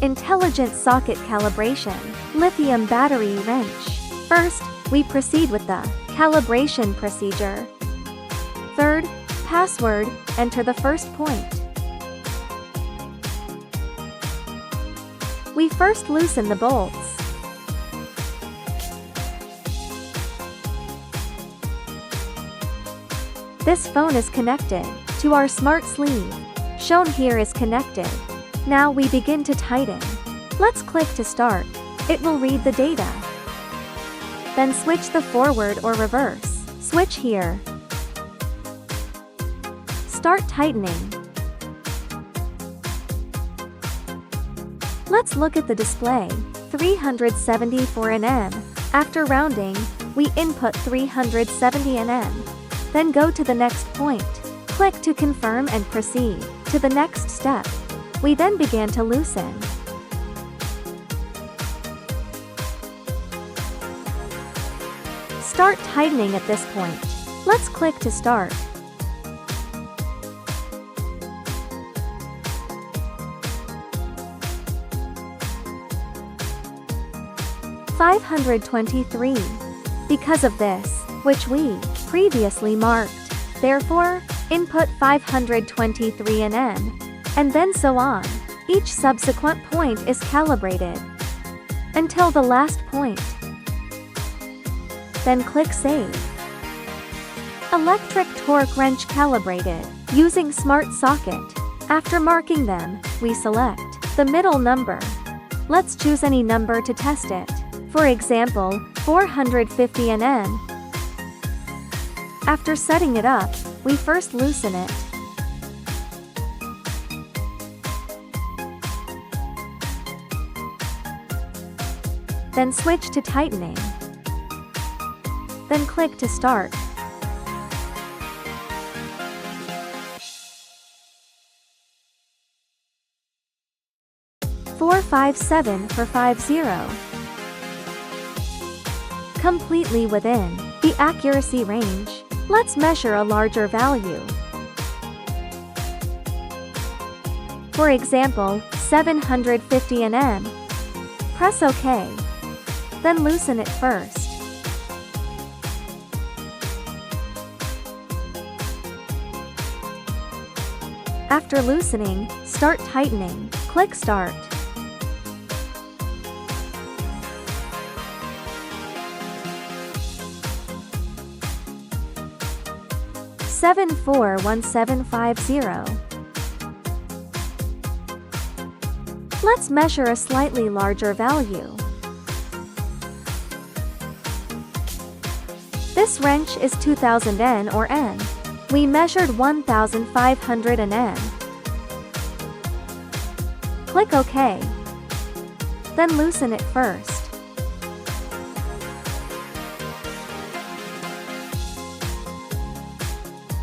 Intelligent socket calibration. Lithium battery wrench. First, we proceed with the calibration procedure. Third, password, enter the first point. We first loosen the bolts. This phone is connected to our smart sleeve. Shown here is connected. Now we begin to tighten. Let's click to start. It will read the data. Then switch the forward or reverse. Switch here. Start tightening. Let's look at the display. 374 Nm. After rounding, we input 370 Nm. Then go to the next point. Click to confirm and proceed to the next step. We then began to loosen. Start tightening at this point. Let's click to start. $523. Because of this, which we previously marked. Therefore, input 523 Nm. And then so on. Each subsequent point is calibrated until the last point. Then click Save. Electric torque wrench calibrated using smart socket. After marking them, we select the middle number. Let's choose any number to test it. For example, 450 Nm. After setting it up, we first loosen it. Then switch to tightening. Then click to start. $457 for 50. Completely within the accuracy range. Let's measure a larger value. For example, 750 Nm. Press OK. Then loosen it first. After loosening, start tightening. Click Start. $741750. Let's measure a slightly larger value. This wrench is 2000 N or N. We measured 1500 Nm. Click OK. Then loosen it first.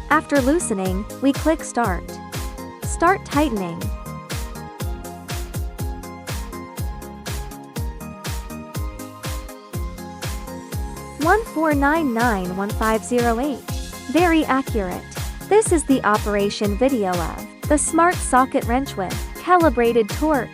After loosening, we click Start. Start tightening. $14991508. Very accurate. This is the operation video of the smart socket wrench with calibrated torque.